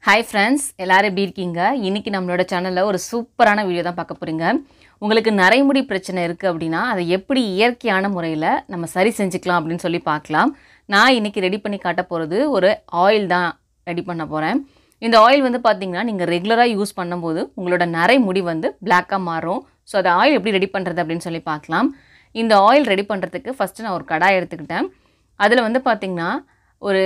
Hi friends, எல்லாரும் எப்படி இருக்கீங்க? இன்னைக்கு நம்மளோட சேனல்ல ஒரு சூப்பரான வீடியோ தான் பார்க்க போறீங்க. உங்களுக்கு நரைமுடி பிரச்சனை இருக்கு அப்படினா அதை எப்படி இயற்கையான முறையில் நம்ம சரி செஞ்சுக்கலாம் அப்படின்னு சொல்லி பார்க்கலாம். நான் இன்னைக்கு ரெடி பண்ணி காட்ட போறது ஒரு ஆயில் தான் ரெடி பண்ண போறேன். இந்த ஆயில் வந்து பாத்தீங்கன்னா நீங்க ரெகுலரா யூஸ் பண்ணும்போது உங்களோட நரைமுடி வந்து black-ஆ மாறும். சோ அந்த ஆயில் எப்படி ரெடி பண்றது அப்படினு சொல்லி பார்க்கலாம். இந்த ஆயில் ரெடி பண்றதுக்கு ஃபர்ஸ்ட் நான் ஒரு கடாய் எடுத்துக்கிட்டேன். அதுல வந்து பாத்தீங்கன்னா ஒரு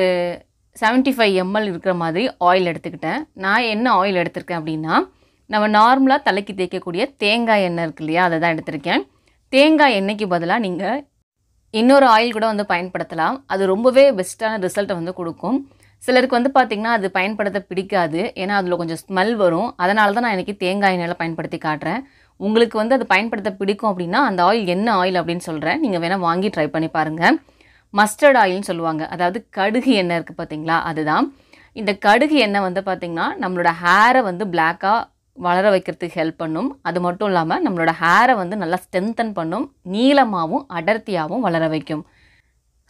75 ml இருக்கிற மாதிரி ஆயில் எடுத்துக்கிட்டேன். நான் என்ன ஆயில் எடுத்துர்க்கேன் அப்படினா நம்ம நார்மலா தலைக்கு தேய்க்கக்கூடிய தேங்காய் எண்ணெய் இருக்கு இல்லையா அதை தான் எடுத்துர்க்கேன். தேங்காய் எண்ணெய்க்கு பதிலா நீங்க இன்னொரு ஆயில் கூட வந்து பயன்படுத்தலாம். அது ரொம்பவே பெஸ்டான ரிசல்ட் வந்து கொடுக்கும். சிலருக்கு வந்து பாத்தீங்கன்னா அது பயன்படுத்த பிடிக்காது. ஏனா அதுல கொஞ்சம் ஸ்மெல் வரும். அதனால தான் நான் இன்னைக்கு தேங்காய் எண்ணெயில பயன்படுத்தி காட்றேன். உங்களுக்கு வந்து அது பயன்படுத்த பிடிக்கும் அப்படினா அந்த ஆயில் என்ன ஆயில் அப்படினு சொல்றேன். நீங்க வேணா வாங்கி ட்ரை பண்ணி பாருங்க. மஸ்டர்ட் ஆயில்னு சொல்லுவாங்க. அதாவது கடுகு எண்ணெய் இருக்கு பாத்தீங்களா அதுதான். இந்த கடுகு எண்ணெய் வந்து பாத்தீங்கன்னா நம்மளோட ஹேரை வந்து black-ஆ வளர வைக்கிறதுக்கு ஹெல்ப் பண்ணும். அது மட்டும் இல்லாம நம்மளோட ஹேரை வந்து நல்லா ஸ்ட்ரெngthen பண்ணும். நீளமாவும் அடர்த்தியாவும் வளர வைக்கும்.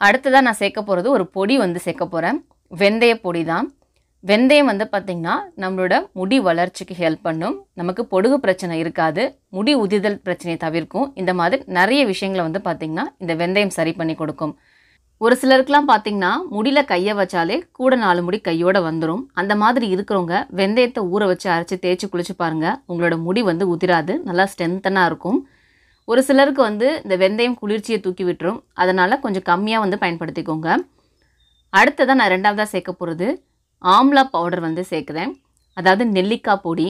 அடுத்ததா நான் சேர்க்க போறது ஒரு பொடி வந்து சேர்க்க போறேன். வெந்தய பொடி தான். வெந்தயம் வந்து பாத்தீங்கன்னா நம்மளோட முடி வளர்ச்சிக்கு ஹெல்ப் பண்ணும். நமக்கு பொடுகு பிரச்சனை இருக்காது. முடி உதிர்தல் பிரச்சனையை தவிர்க்கும். இந்த மாதிரி நிறைய விஷயங்களை வந்து பாத்தீங்கன்னா இந்த வெந்தயம் சரி பண்ணி கொடுக்கும். ஒரு சிலருக்குலாம் பாத்தீங்கன்னா முடியில கைய வச்சாலே கூட 4 முடி கையோட வந்துரும். அந்த மாதிரி இருக்குறவங்க வெந்தயத்தை ஊற வச்சு அரைச்சு தேய்ச்சு குளிச்சு பாருங்க. உங்களோட முடி வந்து உதிராது. நல்லா ஸ்ட்ரெngthen-ஆ இருக்கும். ஒரு சிலருக்கு வந்து இந்த வெந்தயம் குளிர்ச்சியை தூக்கி விட்டுரும். அதனால கொஞ்சம் கம்மியா வந்து பயன்படுத்திக்கோங்க. அடுத்ததா நான் இரண்டாவதா சேர்க்க போறது ஆம்லா பவுடர் வந்து சேர்க்கிறேன். அதாவது நெல்லிக்காய் பொடி.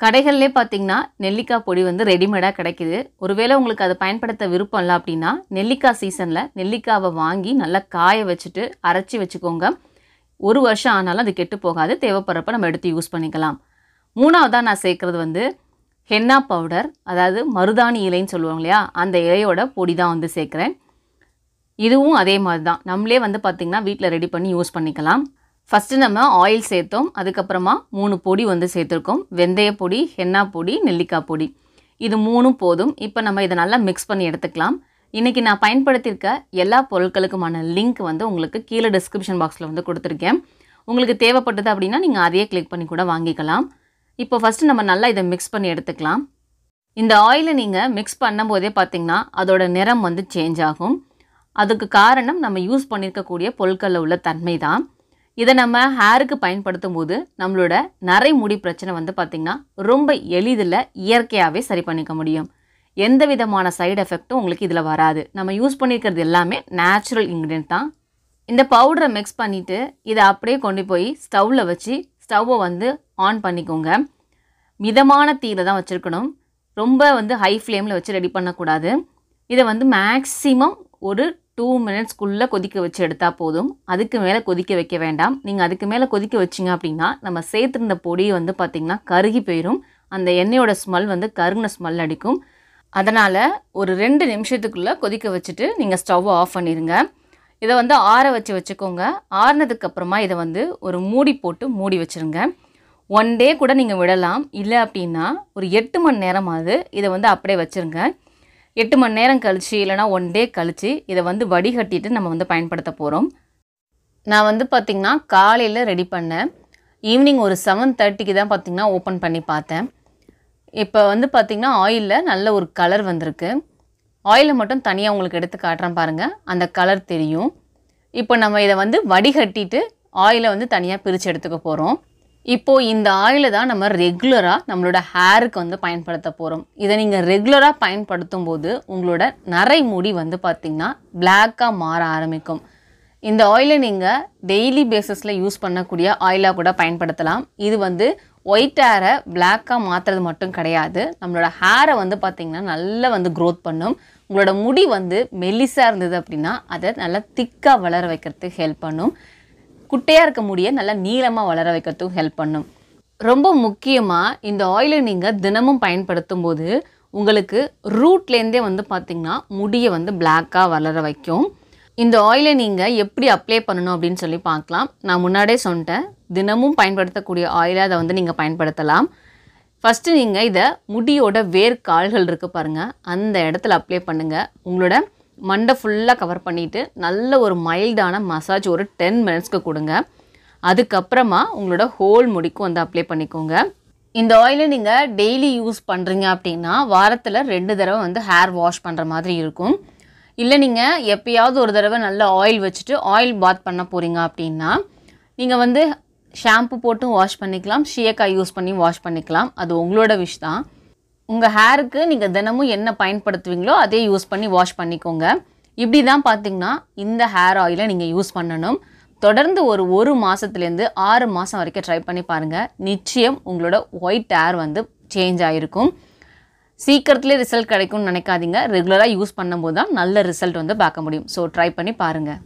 கடைகளிலே பாத்தீங்கன்னா நெல்லிக்காய் பொடி வந்து ரெடிமேடா கிடைக்குது. ஒருவேளை உங்களுக்கு அதை பயன்படுத்த விருப்பம் இல்ல அப்படினா நெல்லிக்காய் சீசன்ல நெல்லிக்காவை வாங்கி நல்லா காய வச்சிட்டு அரைச்சி வச்சுக்கோங்க. ஒரு வருஷம் ஆனாலும் அது கெட்டு போகாது. தேவைப்படுறப்ப நம்ம எடுத்து யூஸ் பண்ணிக்கலாம். மூணாவதா நான் சேர்க்கிறது வந்து ஹென்னா பவுடர். அதாவது மருதாணி இலைன்னு சொல்லுவாங்க இல்லையா அந்த இலையோட பொடி தான் வந்து சேர்க்கிறேன். இதுவும் அதே மாதிரி தான். நம்மளே வந்து பாத்தீங்கன்னா வீட்ல ரெடி பண்ணி யூஸ் பண்ணிக்கலாம். ஃபர்ஸ்ட் நம்ம ஆயில் சேர்த்தோம். அதுக்கு அப்புறமா 3 பொடி வந்து சேர்த்திருக்கோம். வெந்தய பொடி, ஹென்னா பொடி, நெல்லிக்காய் பொடி. இது மூணும் போதும். இப்போ நம்ம இத நல்லா mix பண்ணி எடுத்துக்கலாம். இன்னைக்கு நான் பயன்படுத்தியிருக்க எல்லா பொருட்களுக்குமான லிங்க் வந்து உங்களுக்கு கீழ டிஸ்கிரிப்ஷன் பாக்ஸ்ல வந்து கொடுத்திருக்கேன். உங்களுக்கு தேவைப்பட்டது அப்படினா நீங்க அதையே கிளிக் பண்ணி கூட வாங்கிக்கலாம். இப்போ ஃபர்ஸ்ட் நம்ம நல்லா இத mix பண்ணி எடுத்துக்கலாம். இந்த ஆயிலை நீங்க mix பண்ணும்போதே பாத்தீங்கன்னா அதோட நிறம் வந்து சேஞ்ச் ஆகும். அதுக்கு காரணம் நம்ம யூஸ் பண்ணிருக்க கூடிய பொருட்கள்ல உள்ள தன்மை தான். இத நம்ம ஹேருக்கு பயன்படுத்தும்போது நம்மளோட நரைமுடி பிரச்சனை வந்து பாத்தீங்கன்னா ரொம்ப எளிதில இயற்கையாவே சரி பண்ணிக்க முடியும். எந்த விதமான சைடு எஃபெக்ட்டும் உங்களுக்கு இதுல வராது. நம்ம யூஸ் பண்ணிக்கிறது எல்லாமே நேச்சுரல் இன்கிரிடியன்ட் தான். இந்த பவுடரை mix பண்ணிட்டு இத அப்படியே கொண்டு போய் ஸ்டவ்ல வச்சு ஸ்டவ்வை வந்து ஆன் பண்ணிக்கோங்க. மிதமான தீயில தான் வச்சிருக்கணும். ரொம்ப வந்து ஹை ஃப்ளேம்ல வச்சு ரெடி பண்ண கூடாது. இத வந்து மேக்ஸिमम ஒரு 2 மினிட்ஸ்க்குள்ள கொதிக்க வச்சு எடுத்தா போதும். அதுக்கு மேல கொதிக்க வைக்க வேண்டாம். நீங்க அதுக்கு மேல கொதிக்க வச்சீங்க அப்படினா நம்ம சேர்த்திருந்த பொடி வந்து பாத்தீங்கன்னா கருகி போயிடும். அந்த எண்ணெயோட ஸ்மெல் வந்து கருகுன ஸ்மெல் அடிக்கும். அதனால ஒரு 2 நிமிஷத்துக்குள்ள கொதிக்க வச்சிட்டு நீங்க ஸ்டவ் ஆஃப் பண்ணிருங்க. இத வந்து ஆற வச்சுக்கோங்க. ஆறுனதுக்கு அப்புறமா இத வந்து ஒரு மூடி போட்டு மூடி வச்சிருங்க. 1 டே கூட நீங்க விடலாம். இல்ல அப்படினா ஒரு 8 மணி நேரமாவது இத வந்து அப்படியே வச்சிருங்க. 8 மணி நேரம் கழிச்சு இல்லனா 1 டே கழிச்சு இத வந்து வடிகட்டிட்டு நம்ம வந்து பயன்படுத்த போறோம். நான் வந்து பாத்தீங்கன்னா காலையில ரெடி பண்ணேன். ஈவினிங் ஒரு 7:30க்கு தான் பாத்தீங்கன்னா ஓபன் பண்ணி பார்த்தேன். இப்போ வந்து பாத்தீங்கன்னா ஆயில்ல நல்ல ஒரு கலர் வந்திருக்கு. ஆயிலை மட்டும் தனியா உங்களுக்கு எடுத்து காட்றேன் பாருங்க. அந்த கலர் தெரியும். இப்போ நம்ம இத வந்து வடிகட்டிட்டு ஆயிலை வந்து தனியா பிரிச்சு எடுத்துக்க போறோம். இப்போ இந்த ஆயிலை தான் நம்ம ரெகுலரா நம்மளோட ஹேருக்கு வந்து பயன்படுத்த போறோம். இத நீங்க ரெகுலரா பயன்படுத்தும்போது உங்களோட நரைமுடி வந்து பாத்தீங்கன்னா black-ஆ மாற ஆரம்பிக்கும். இந்த ஆயிலை நீங்க டெய்லி பேசிஸ்ல யூஸ் பண்ணக்கூடிய ஆயிலா கூட பயன்படுத்தலாம். இது வந்து ஒயிட் ஹேரை black-ஆ மாத்துறது மட்டும் கிடையாது. நம்மளோட ஹேரை வந்து பாத்தீங்கன்னா நல்லா வந்து growth பண்ணும். உங்களோட முடி வந்து மெல்லிசா இருந்தது அப்படினா அத நல்லா திக்கா வளர வைக்கிறதுக்கு ஹெல்ப் பண்ணும். குட்டையா இருக்க முடிய நல்லா நீளமா வளர வைக்கிறதுக்கு ஹெல்ப் பண்ணும். ரொம்ப முக்கியமா இந்த ஆயிலை நீங்க தினமும் பயன்படுத்தும்போது உங்களுக்கு ரூட்ல இருந்தே வந்து பாத்தீங்கன்னா முடிய வந்து black-ஆ வளர வைக்கும். இந்த ஆயிலை நீங்க எப்படி அப்ளை பண்ணனும் அப்படினு சொல்லி பார்க்கலாம். நான் முன்னாடியே சொன்னேன். தினமும் பயன்படுத்தக்கூடிய ஆயிலை அத வந்து நீங்க பயன்படுத்தலாம். ஃபர்ஸ்ட் நீங்க இத முடியோட வேர் கால்கள் இருக்கு பாருங்க. அந்த இடத்துல அப்ளை பண்ணுங்க. உங்களோட மண்டை ஃபுல்லா கவர் பண்ணிட்டு நல்ல ஒரு மைல்டான மசாஜ் ஒரு 10 மினிட்ஸ்க்கு கொடுங்க. அதுக்கப்புறமா உங்களோட ஹோல் முடிக்கும் வந்து அப்ளை பண்ணிக்கோங்க. இந்த ஆயிலை நீங்கள் டெய்லி யூஸ் பண்ணுறீங்க அப்படின்னா வாரத்தில் 2 தடவை வந்து ஹேர் வாஷ் பண்ணுற மாதிரி இருக்கும். இல்லை நீங்கள் எப்பயாவது ஒரு தடவை நல்ல ஆயில் வச்சுட்டு ஆயில் பாத் பண்ண போகிறீங்க அப்படின்னா நீங்கள் வந்து ஷாம்பு போட்டு வாஷ் பண்ணிக்கலாம், சீயக்காய் யூஸ் பண்ணி வாஷ் பண்ணிக்கலாம். அது உங்களோட விஷ் தான். உங்கள் ஹேருக்கு நீங்கள் தினமும் என்ன பயன்படுத்துவீங்களோ அதே யூஸ் பண்ணி வாஷ் பண்ணிக்கோங்க. இப்படி தான் பார்த்திங்கன்னா இந்த ஹேர் ஆயிலை நீங்கள் யூஸ் பண்ணணும். தொடர்ந்து ஒரு மாதத்துலேருந்து 6 மாதம் வரைக்கும் ட்ரை பண்ணி பாருங்கள். நிச்சயம் உங்களோட ஒயிட் ஹேர் வந்து சேஞ்ச் ஆகிருக்கும். சீக்கிரத்துலேயே ரிசல்ட் கிடைக்கும்னு நினைக்காதீங்க. ரெகுலராக யூஸ் பண்ணும்போது தான் நல்ல ரிசல்ட் வந்து பார்க்க முடியும். ஸோ ட்ரை பண்ணி பாருங்கள்.